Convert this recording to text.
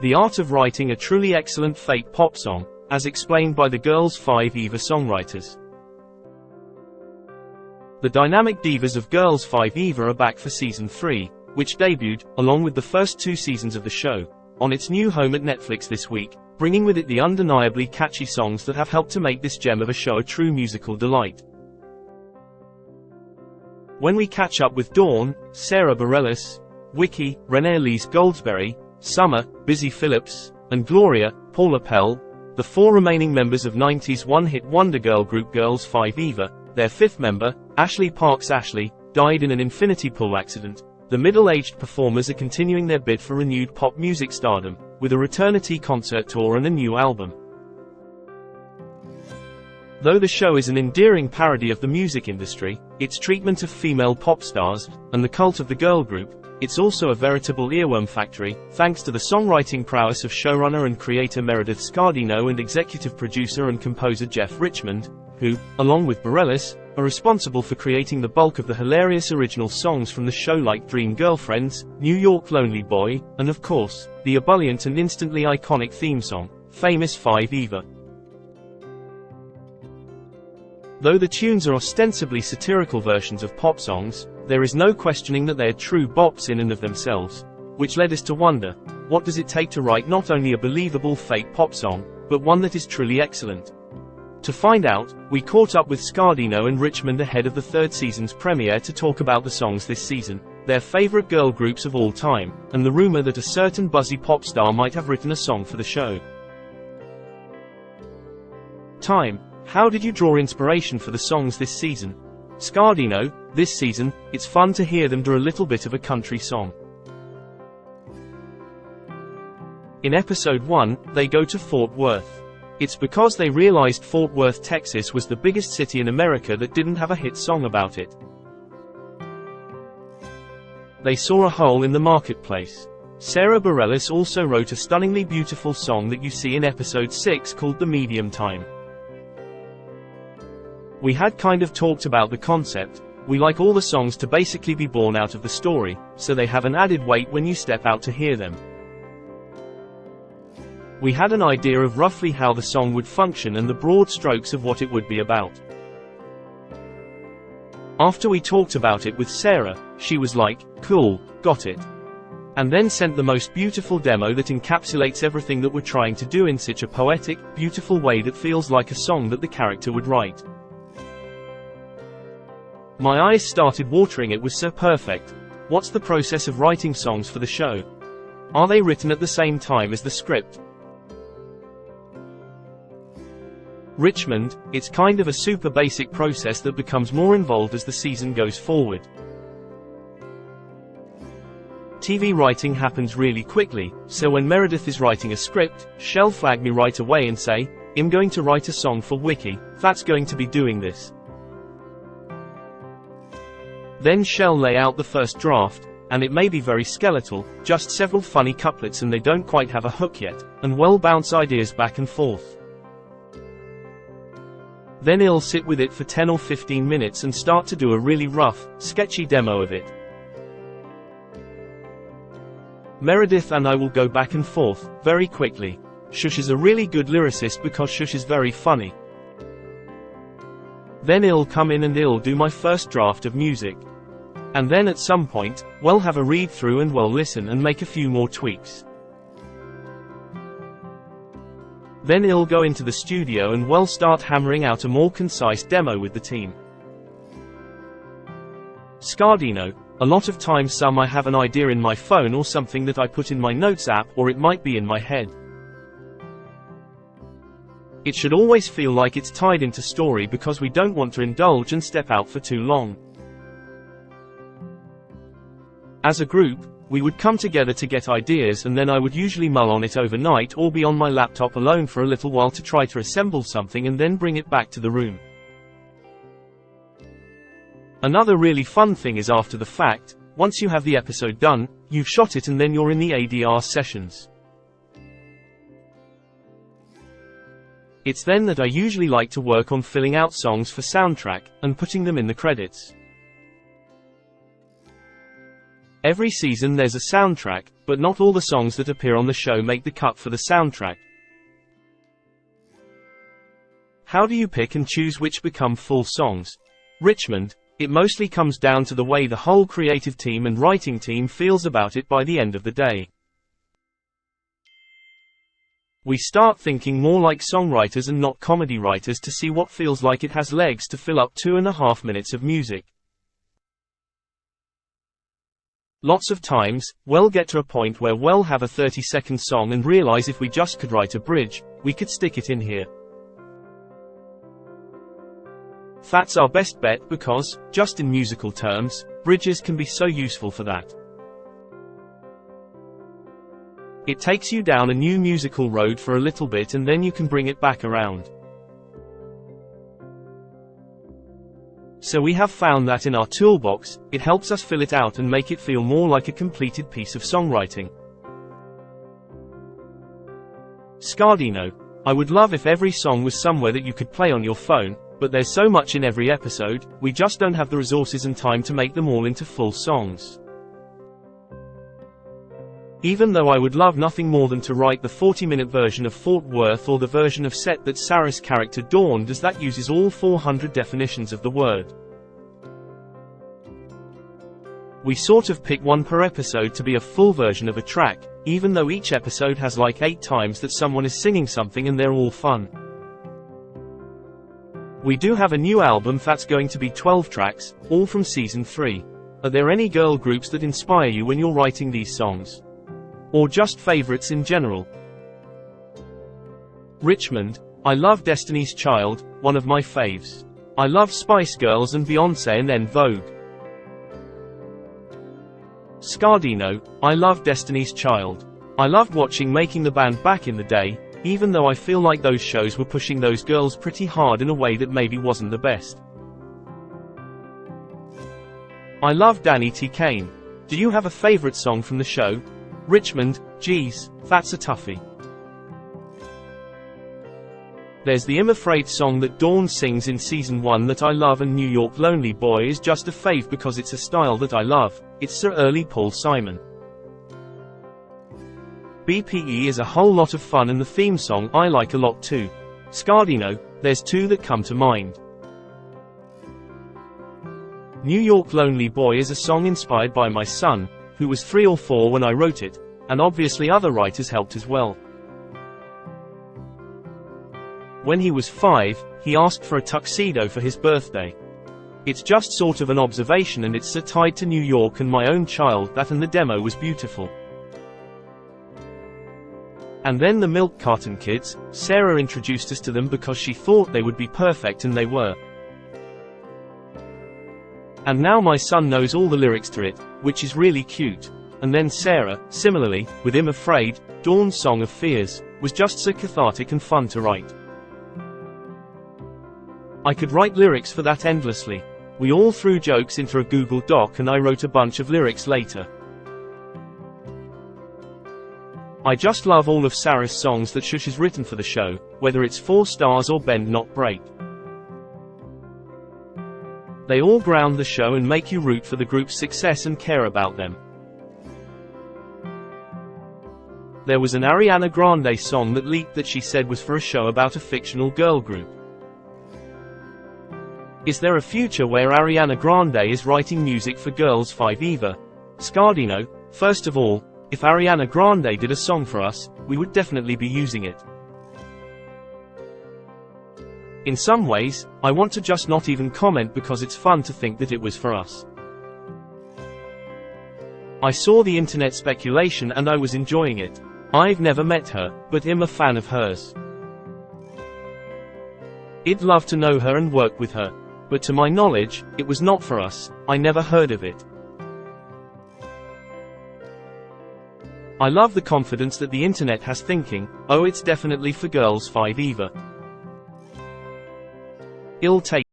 The art of writing a truly excellent fake pop song, as explained by the Girls5eva songwriters. The dynamic divas of Girls5eva are back for Season 3, which debuted, along with the first 2 seasons of the show, on its new home at Netflix this week, bringing with it the undeniably catchy songs that have helped to make this gem of a show a true musical delight. When we catch up with Dawn, Sarah Bareilles, Vicky, Renee-Elise Goldsberry, Summer, Busy Phillips, and Gloria, Paula Pell, the 4 remaining members of 90s one-hit wonder girl group Girls5eva, their 5th member, Ashley Parks Ashley, died in an infinity pool accident. The middle-aged performers are continuing their bid for renewed pop music stardom, with a Returnity concert tour and a new album. Though the show is an endearing parody of the music industry, its treatment of female pop stars, and the cult of the girl group, it's also a veritable earworm factory, thanks to the songwriting prowess of showrunner and creator Meredith Scardino and executive producer and composer Jeff Richmond, who, along with Bareilles, are responsible for creating the bulk of the hilarious original songs from the show like Dream Girlfriends, New York Lonely Boy, and of course, the ebullient and instantly iconic theme song, Famous 5eva. Though the tunes are ostensibly satirical versions of pop songs, there is no questioning that they are true bops in and of themselves, which led us to wonder, what does it take to write not only a believable fake pop song, but one that is truly excellent? To find out, we caught up with Scardino and Richmond ahead of the 3rd season's premiere to talk about the songs this season, their favorite girl groups of all time, and the rumor that a certain buzzy pop star might have written a song for the show. Time. How did you draw inspiration for the songs this season? Scardino, this season, it's fun to hear them do a little bit of a country song. In episode 1, they go to Fort Worth. It's because they realized Fort Worth, Texas was the biggest city in America that didn't have a hit song about it. They saw a hole in the marketplace. Sarah Bareilles also wrote a stunningly beautiful song that you see in episode 6 called The Medium Time. We had kind of talked about the concept. We like all the songs to basically be born out of the story, so they have an added weight when you step out to hear them. We had an idea of roughly how the song would function and the broad strokes of what it would be about. After we talked about it with Sarah, she was like, "Cool, got it." And then sent the most beautiful demo that encapsulates everything that we're trying to do in such a poetic, beautiful way that feels like a song that the character would write. My eyes started watering. It was so perfect. What's the process of writing songs for the show? Are they written at the same time as the script? Richmond, it's kind of a super basic process that becomes more involved as the season goes forward. TV writing happens really quickly, so when Meredith is writing a script, she'll flag me right away and say, "I'm going to write a song for Vicky, that's going to be doing this." Then she'll lay out the first draft, and it may be very skeletal, just several funny couplets and they don't quite have a hook yet, and we'll bounce ideas back and forth. Then I'll sit with it for 10 or 15 minutes and start to do a really rough, sketchy demo of it. Meredith and I will go back and forth, very quickly. Shush is a really good lyricist because Shush is very funny. Then I'll come in and I'll do my first draft of music. And then at some point, we'll have a read through and we'll listen and make a few more tweaks. Then I'll go into the studio and we'll start hammering out a more concise demo with the team. Scardino, a lot of times I have an idea in my phone or something that I put in my notes app, or it might be in my head. It should always feel like it's tied into story because we don't want to indulge and step out for too long. As a group, we would come together to get ideas and then I would usually mull on it overnight or be on my laptop alone for a little while to try to assemble something and then bring it back to the room. Another really fun thing is after the fact, once you have the episode done, you've shot it and then you're in the ADR sessions. It's then that I usually like to work on filling out songs for soundtrack, and putting them in the credits. Every season there's a soundtrack, but not all the songs that appear on the show make the cut for the soundtrack. How do you pick and choose which become full songs? Richmond, it mostly comes down to the way the whole creative team and writing team feels about it by the end of the day. We start thinking more like songwriters and not comedy writers to see what feels like it has legs to fill up 2.5 minutes of music. Lots of times, we'll get to a point where we'll have a 30-second song and realize if we just could write a bridge, we could stick it in here. That's our best bet because, just in musical terms, bridges can be so useful for that. It takes you down a new musical road for a little bit and then you can bring it back around. So we have found that in our toolbox, it helps us fill it out and make it feel more like a completed piece of songwriting. Scardino. I would love if every song was somewhere that you could play on your phone, but there's so much in every episode, we just don't have the resources and time to make them all into full songs. Even though I would love nothing more than to write the 40-minute version of Fort Worth or the version of Set that Sarah's character Dawn does that uses all 400 definitions of the word. We sort of pick one per episode to be a full version of a track, even though each episode has like 8 times that someone is singing something and they're all fun. We do have a new album that's going to be 12 tracks, all from Season 3. Are there any girl groups that inspire you when you're writing these songs? Or just favorites in general? Richmond. I love Destiny's Child, one of my faves. I love Spice Girls and Beyoncé and En Vogue. Scardino. I love Destiny's Child. I loved watching Making the Band back in the day, even though I feel like those shows were pushing those girls pretty hard in a way that maybe wasn't the best. I love Danny T. Kane. Do you have a favorite song from the show? Richmond. Geez, that's a toughie. There's the I'm Afraid song that Dawn sings in Season 1 that I love, and New York Lonely Boy is just a fave because it's a style that I love. It's Sir Early Paul Simon. BPE is a whole lot of fun and the theme song I like a lot too. Scardino. There's 2 that come to mind. New York Lonely Boy is a song inspired by my son, who was 3 or 4 when I wrote it, and obviously other writers helped as well. When he was 5, he asked for a tuxedo for his birthday. It's just sort of an observation and it's so tied to New York and my own child that, and the demo was beautiful. And then the Milk Carton Kids, Sarah introduced us to them because she thought they would be perfect and they were. And now my son knows all the lyrics to it, which is really cute. And then Sarah, similarly, with I'm Afraid, Dawn's Song of Fears, was just so cathartic and fun to write. I could write lyrics for that endlessly. We all threw jokes into a Google Doc and I wrote a bunch of lyrics later. I just love all of Sarah's songs that Shush has written for the show, whether it's 4 Stars or Bend Not Break. They all ground the show and make you root for the group's success and care about them. There was an Ariana Grande song that leaked that she said was for a show about a fictional girl group. Is there a future where Ariana Grande is writing music for Girls5eva? Scardino. First of all, if Ariana Grande did a song for us, we would definitely be using it. In some ways, I want to just not even comment because it's fun to think that it was for us. I saw the internet speculation and I was enjoying it. I've never met her, but I'm a fan of hers. I'd love to know her and work with her. But to my knowledge, it was not for us. I never heard of it. I love the confidence that the internet has thinking, oh, it's definitely for Girls5eva. I'll take